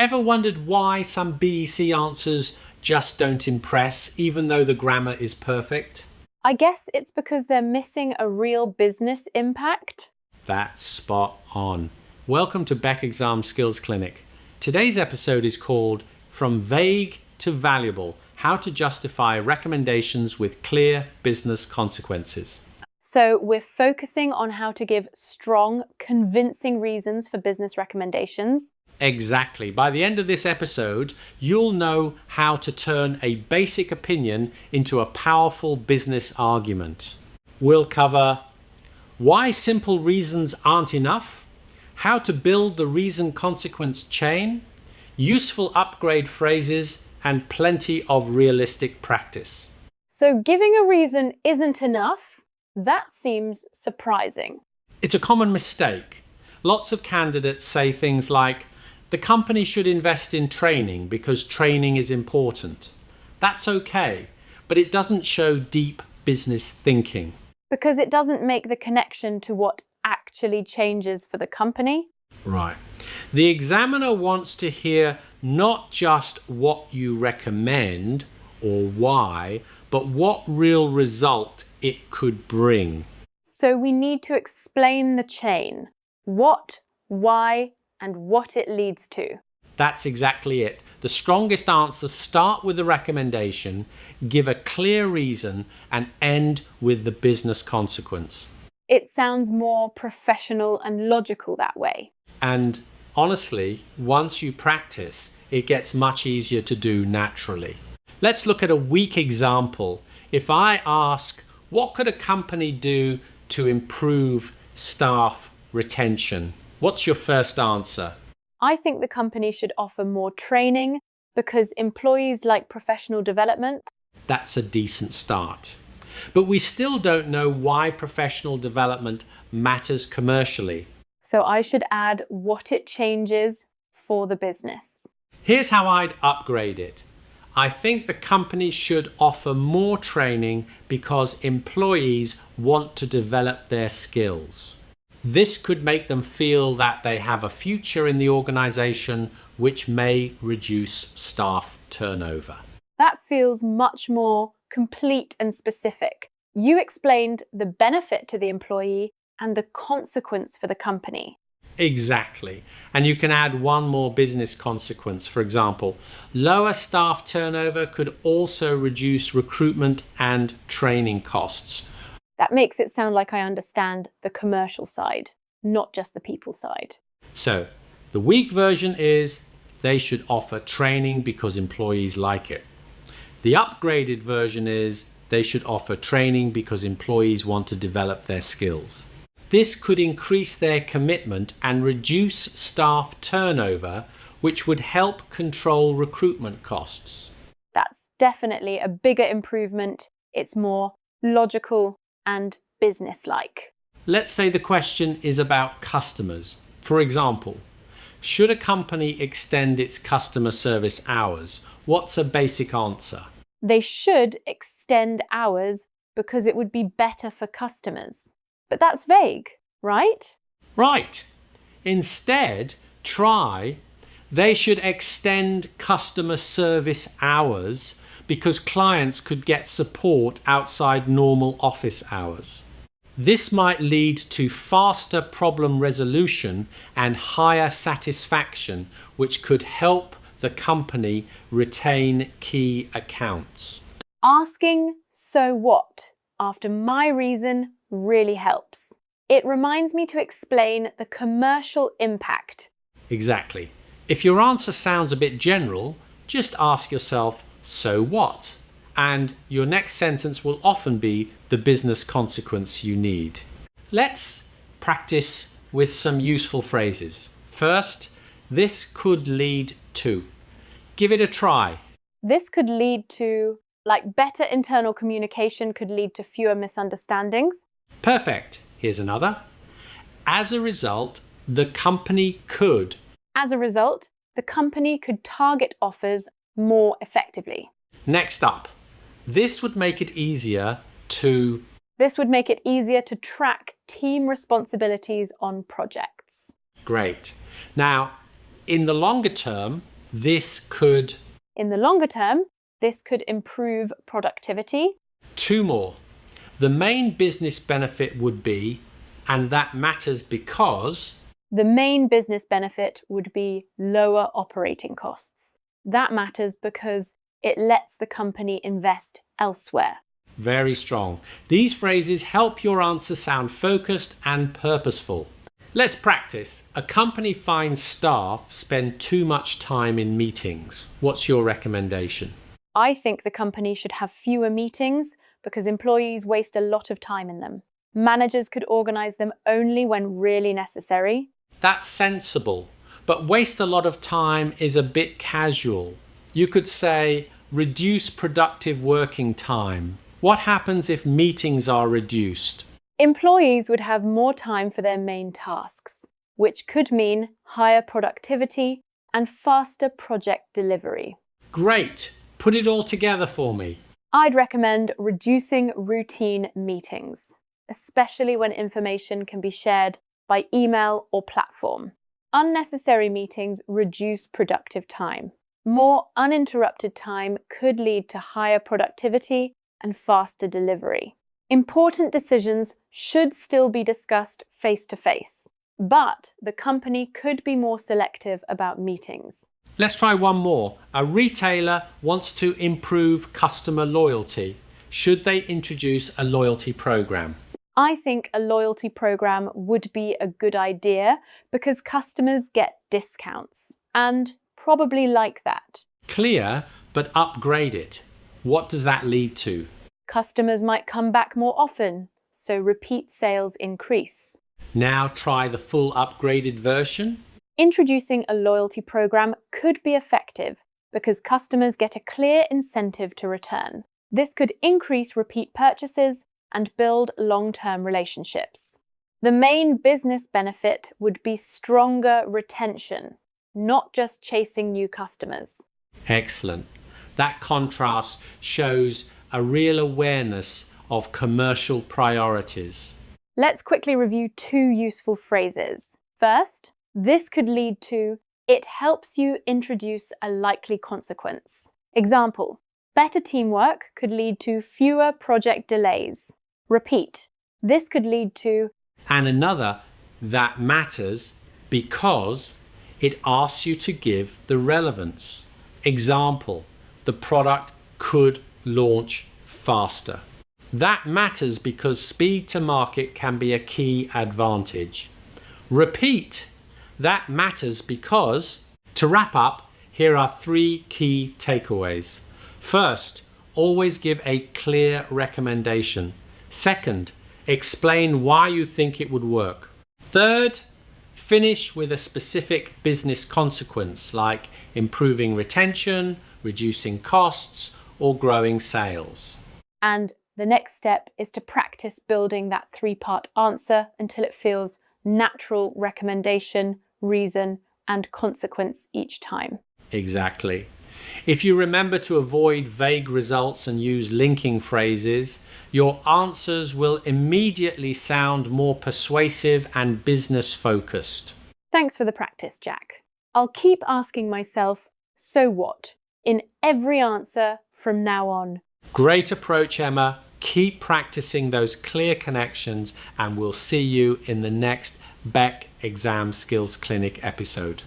Ever wondered why some BEC answers just don't impress, even though the grammar is perfect? I guess it's because they're missing a real business impact. That's spot on. Welcome to BEC Exam Skills Clinic. Today's episode is called From Vague to Valuable: How to Justify Recommendations with Clear Business Consequences. So we're focusing on how to give strong, convincing reasons for business recommendations. Exactly. By the end of this episode, you'll know how to turn a basic opinion into a powerful business argument. We'll cover why simple reasons aren't enough, how to build the reason-consequence chain, useful upgrade phrases, and plenty of realistic practice. So giving a reason isn't enough? That seems surprising. It's a common mistake. Lots of candidates say things like, the company should invest in training because training is important. That's okay, but it doesn't show deep business thinking. Because it doesn't make the connection to what actually changes for the company. Right. The examiner wants to hear not just what you recommend or why, but what real result it could bring. So we need to explain the chain. What, why, and what it leads to. That's exactly it. The strongest answers start with the recommendation, give a clear reason, and end with the business consequence. It sounds more professional and logical that way. And honestly, once you practice, it gets much easier to do naturally. Let's look at a weak example. If I ask, what could a company do to improve staff retention? What's your first answer? I think the company should offer more training because employees like professional development. That's a decent start. But we still don't know why professional development matters commercially. So I should add what it changes for the business. Here's how I'd upgrade it. I think the company should offer more training because employees want to develop their skills. This could make them feel that they have a future in the organization, which may reduce staff turnover. That feels much more complete and specific. You explained the benefit to the employee and the consequence for the company. Exactly. And you can add one more business consequence. For example, lower staff turnover could also reduce recruitment and training costs. That makes it sound like I understand the commercial side, not just the people side. So, the weak version is they should offer training because employees like it. The upgraded version is they should offer training because employees want to develop their skills. This could increase their commitment and reduce staff turnover, which would help control recruitment costs. That's definitely a bigger improvement. It's more logical and business-like. Let's say the question is about customers. For example, should a company extend its customer service hours? What's a basic answer? They should extend hours because it would be better for customers. But that's vague, right? Right. Instead, try, they should extend customer service hours because clients could get support outside normal office hours. This might lead to faster problem resolution and higher satisfaction, which could help the company retain key accounts. Asking "so what" after my reason really helps. It reminds me to explain the commercial impact. Exactly. If your answer sounds a bit general, just ask yourself, so what? And your next sentence will often be the business consequence you need. Let's practice with some useful phrases. First, this could lead to. Give it a try. This could lead to, like better internal communication could lead to fewer misunderstandings. Perfect. Here's another. As a result, the company could. As a result, the company could target offers more effectively. Next up, this would make it easier to. This would make it easier to track team responsibilities on projects. Great. Now, in the longer term, This could. In the longer term, this could improve productivity. 2 more. The main business benefit would be, and that matters because. The main business benefit would be lower operating costs. That matters because it lets the company invest elsewhere. Very strong. These phrases help your answer sound focused and purposeful. Let's practice. A company finds staff spend too much time in meetings. What's your recommendation? I think the company should have fewer meetings because employees waste a lot of time in them. Managers could organize them only when really necessary. That's sensible, but waste a lot of time is a bit casual. You could say, reduce productive working time. What happens if meetings are reduced? Employees would have more time for their main tasks, which could mean higher productivity and faster project delivery. Great! Put it all together for me. I'd recommend reducing routine meetings, especially when information can be shared by email or platform. Unnecessary meetings reduce productive time. More uninterrupted time could lead to higher productivity and faster delivery. Important decisions should still be discussed face-to-face, but the company could be more selective about meetings. Let's try one more. A retailer wants to improve customer loyalty. Should they introduce a loyalty program? I think a loyalty program would be a good idea because customers get discounts and probably like that. Clear, but upgrade it. What does that lead to? Customers might come back more often, so repeat sales increase. Now try the full upgraded version. Introducing a loyalty program could be effective because customers get a clear incentive to return. This could increase repeat purchases and build long-term relationships. The main business benefit would be stronger retention, not just chasing new customers. Excellent. That contrast shows a real awareness of commercial priorities. Let's quickly review 2 useful phrases. First, this could lead to, it helps you introduce a likely consequence. Example, better teamwork could lead to fewer project delays. Repeat, this could lead to. And another, that matters because it asks you to give the relevance. Example, the product could launch faster. That matters because speed to market can be a key advantage. Repeat, that matters because. To wrap up, here are 3 key takeaways. First, always give a clear recommendation. Second, explain why you think it would work. Third, finish with a specific business consequence like improving retention, reducing costs, or growing sales. And the next step is to practice building that 3-part answer until it feels natural: recommendation, reason, and consequence each time. Exactly. If you remember to avoid vague results and use linking phrases, your answers will immediately sound more persuasive and business focused. Thanks for the practice, Jack. I'll keep asking myself, so what, in every answer from now on. Great approach, Emma. Keep practicing those clear connections, and we'll see you in the next BEC Exam Skills Clinic episode.